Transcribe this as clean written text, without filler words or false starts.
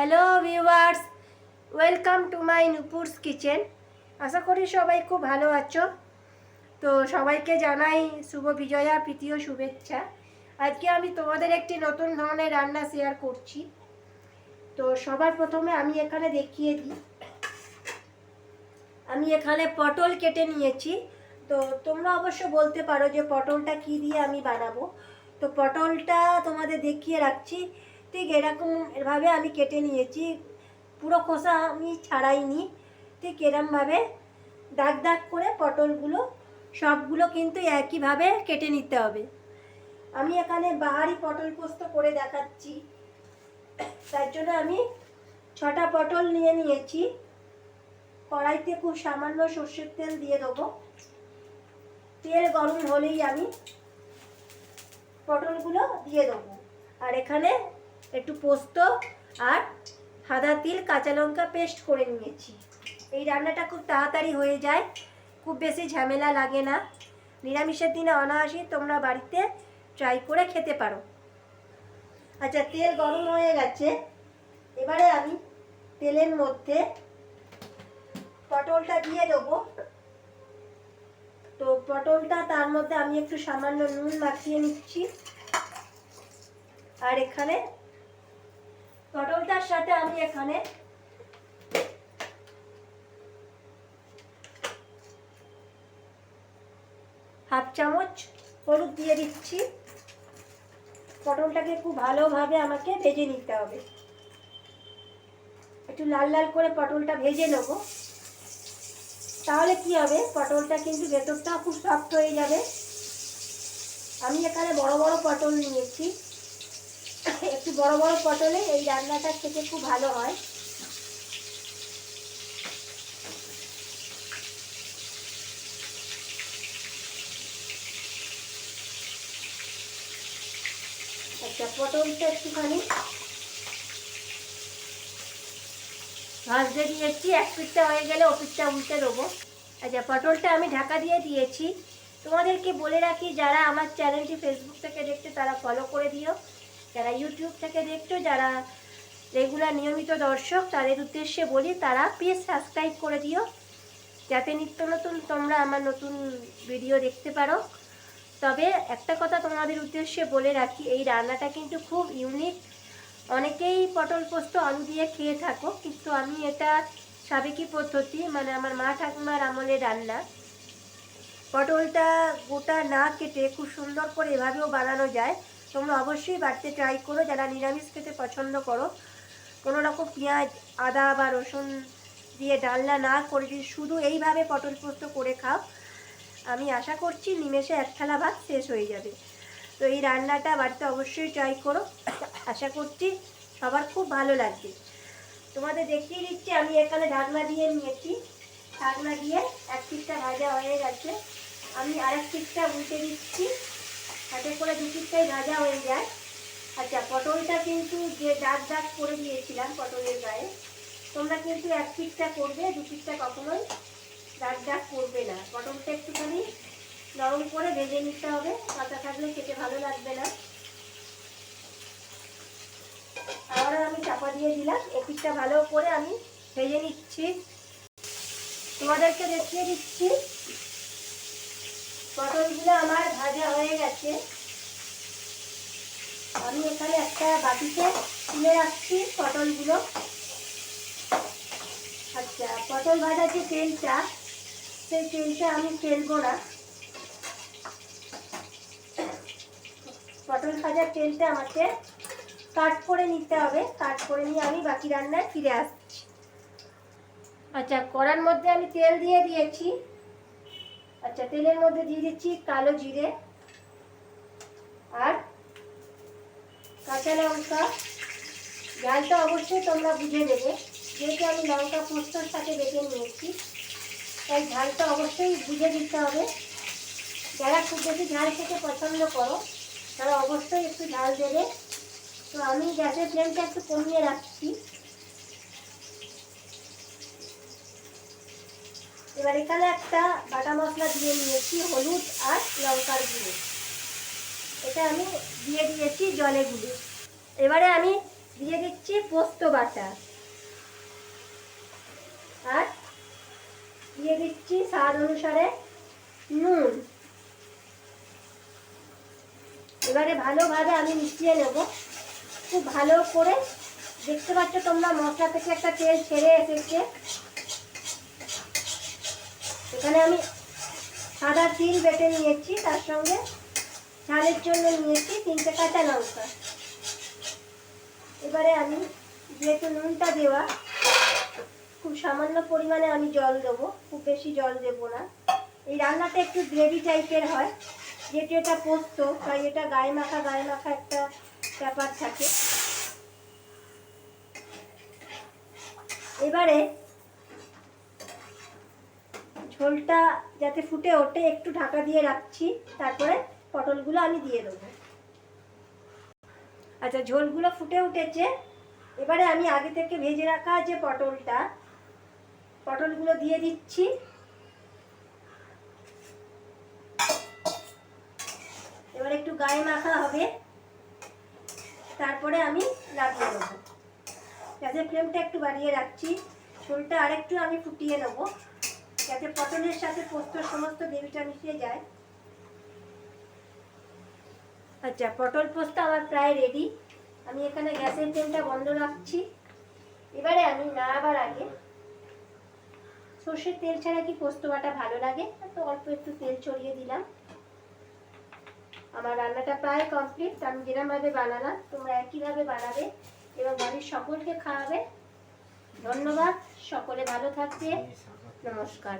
Hello viewers, welcome to my Nupur's kitchen. আশা করি সবাই খুব ভালো আছো। তো সবাইকে জানাই শুভ বিজয়া প্রীতীয় শুভেচ্ছা। আজকে আমি তোমাদের একটি নতুন ধরনের রান্না শেয়ার করছি। তো সবার প্রথমে আমি এখানে দেখিয়ে দিই, আমি এখানে পটল কেটে নিয়েছি। তো তোমরা অবশ্য বলতে পারো যে পটলটা কী দিয়ে আমি বানাবো। তো পটলটা তোমাদের দেখিয়ে রাখছি। ঠিক এরকম এভাবে আমি কেটে নিয়েছি, পুরো খোসা আমি ছাড়াইনি। ঠিক এরমভাবে দাগ দাগ করে পটলগুলো সবগুলো কিন্তু একইভাবে কেটে নিতে হবে। আমি এখানে বাহারি পটল পোস্ত করে দেখাচ্ছি, তার জন্য আমি 6টা পটল নিয়ে নিয়েছি। কড়াইতে খুব সামান্য সর্ষের তেল দিয়ে দেবো। তেল গরম হলেই আমি পটলগুলো দিয়ে দেবো। আর এখানে একটু পোস্ত আর সাদা তিল কাঁচা লঙ্কা পেস্ট করে নিয়েছি। এই রান্নাটা খুব তাড়াতাড়ি হয়ে যায়, খুব বেশি ঝামেলা লাগে না। নিরামিষের দিনে অনায়াসে তোমরা বাড়িতে ট্রাই করে খেতে পারো। আচ্ছা, তেল গরম হয়ে গেছে। এবারে আমি তেলের মধ্যে পটলটা দিয়ে দেবো। তো পটলটা তার মধ্যে আমি একটু সামান্য নুন মাখিয়ে নিচ্ছি। আর এখানে পটলটার সাথে আমি এখানে হাফ চামচ হলুদ দিয়ে দিচ্ছি। পটলটাকে খুব ভালোভাবে আমাকে ভেজে নিতে হবে। একটু লাল লাল করে পটলটা ভেজে নেব, তাহলে কি হবে, পটলটা কিন্তু ভেতরটা খুব সফট হয়ে যাবে। আমি এখানে বড় বড় পটল নিয়েছি। একটু বড় বড় পটলে এই রান্নাটা খেতে খুব ভালো হয়। আচ্ছা, পটলটা একটুখানি ভাজতে দিয়েছি। এক পিঠটা হয়ে গেলে ও পিঠটা উল্টে দেবো। আচ্ছা, পটলটা আমি ঢাকা দিয়ে দিয়েছি। তোমাদেরকে বলে রাখি, যারা আমার চ্যানেলটি ফেসবুক থেকে দেখছো তারা ফলো করে দিও। যারা ইউটিউব থেকে দেখছো, যারা রেগুলার নিয়মিত দর্শক, তাদের উদ্দেশ্যে বলি তারা প্লিজ সাবস্ক্রাইব করে দিও, যাতে নিত্য নতুন তোমরা আমার নতুন ভিডিও দেখতে পারো। তবে একটা কথা তোমাদের উদ্দেশ্যে বলে রাখি, এই রান্নাটা কিন্তু খুব ইউনিক। অনেকেই পটল পোস্ত আলু দিয়ে খেয়ে থাকো, কিন্তু আমি এটা সাবেকি পদ্ধতি, মানে আমার মা ঠাকুমার আমলের রান্না। পটলটা গোটা না কেটে খুব সুন্দর করে এভাবেও বানানো যায়। তোমরা অবশ্যই বাড়িতে ট্রাই করো, যারা নিরামিষ খেতে পছন্দ করো। কোনো রকম পেঁয়াজ আদা বা রসুন দিয়ে ডালনা না করে যদি শুধু এইভাবে পটল পোস্ত করে খাও, আমি আশা করছি নিমেষে এক থালা ভাত শেষ হয়ে যাবে। তো এই রান্নাটা বাড়িতে অবশ্যই ট্রাই করো, আশা করছি সবার খুব ভালো লাগবে। তোমাদের দেখিয়ে দিচ্ছি, আমি এখানে ঢাকনা দিয়ে নিয়েছি। ঢাকনা দিয়ে এক পিঠটা ভাজা হয়ে গেছে, আমি আরেক পিঠটা উল্টে দিচ্ছি, তাতে করে দু পিঠটাই ভাজা হয়ে যায়। আচ্ছা, পটলটা কিন্তু যে দাগ দাগ করে দিয়েছিলাম পটলের গায়ে, তোমরা কিন্তু এক পিঠটা করবে, দু পিঠটা কখনোই দাগ দাগ করবে না। পটলটা একটুখানি নরম করে ভেজে নিতে হবে, কাঁচা থাকলে খেতে ভালো লাগবে না। আবার আমি চাপা দিয়ে দিলাম, ও পিঠটা ভালো করে আমি ভেজে নিচ্ছি। তোমাদেরকে দেখিয়ে দিচ্ছি, পটলগুলো আমার ভাজা হয়ে গেছে। আমি এখানে একটা বাটিতে তুলে রাখছি পটলগুলো। আচ্ছা, পটল ভাজার যে তেলটা, সেই তেলটা আমি ফেলবো না। পটল ভাজার তেলটা আমাকে কাট করে নিতে হবে, কাট করে নিয়ে আমি বাকি রান্নায় ফিরে আসছি। আচ্ছা, কড়ার মধ্যে আমি তেল দিয়ে দিয়েছি। আচ্ছা, তেলের মধ্যে দিয়ে দিচ্ছি কালো জিরে আর কাঁচা লঙ্কা। ঝালটা অবশ্যই তোমরা বুঝে দেবে, যেহেতু আমি লঙ্কা পোস্তর সাথে বেটে নিয়েছি, তাই ঝালটা অবশ্যই বুঝে দিতে হবে। যারা খুব বেশি ঝাল খেতে পছন্দ করো তারা অবশ্যই একটু ঝাল দেবে। তো আমি গ্যাসের ফ্লেমটা একটু কমিয়ে রাখছি। এবার এখানে একটা বাটা মশলা দিয়ে নিয়েছি, হলুদ আর লঙ্কার গুঁড়ো। এটা আমি দিয়ে দিয়েছি জলে গুলে। এবারে আমি দিয়ে দিচ্ছি পোস্ত বাটা, আর দিয়ে দিচ্ছি স্বাদ অনুসারে নুন। এবারে ভালোভাবে আমি মিশিয়ে নেব, খুব ভালো করে। দেখতে পাচ্ছ তোমরা মশলা থেকে একটা তেল ছেড়ে এসেছে। এখানে আমি সাদা তিল বেটে নিয়েছি, তার সঙ্গে ঝালের জন্য নিয়েছি 3টে কাঁচা লঙ্কা। এবারে আমি যেহেতু নুনটা দেওয়া, খুব সামান্য পরিমাণে আমি জল দেবো, খুব বেশি জল দেবো না। এই রান্নাটা একটু গ্রেভি টাইপের হয়, যেহেতু এটা পোস্ত, তাই এটা গায়ে মাখা একটা ব্যাপার থাকে। এবারে ঝোলটা যাতে ফুটে ওঠে একটু ঢাকা দিয়ে রাখছি, তারপরে পটলগুলো আমি দিয়ে দেবো। আচ্ছা, ঝোলগুলো ফুটে উঠেছে। এবারে আমি আগে থেকে ভেজে রাখা যে পটলগুলো দিয়ে দিচ্ছি। এবার একটু গায়ে মাখা হবে, তারপরে আমি নামিয়ে নেবো। গ্যাসের ফ্লেমটা একটু বাড়িয়ে রাখছি। ঝোলটা আরেকটু আমি ফুটিয়ে নেবো, যাতে পটলের সাথে পোস্তর সমস্ত গ্রেভিটা মিশিয়ে যায়। আচ্ছা, পটল পোস্ত আমার প্রায় রেডি। আমি এখানে গ্যাসের ফ্লেমটা বন্ধ রাখছি। এবারে আমি নাড়াবার আগে, সর্ষের তেল ছাড়া কি পোস্ত বাটা ভালো লাগে, তো অল্প একটু তেল ছড়িয়ে দিলাম। আমার রান্নাটা প্রায় কমপ্লিট। আমি যেরকমভাবে বানালাম তোমরা একইভাবে বানাবে এবং বাড়ির সকলকে খাওয়াবে। ধন্যবাদ, সকলে ভালো থাকবে, নমস্কার।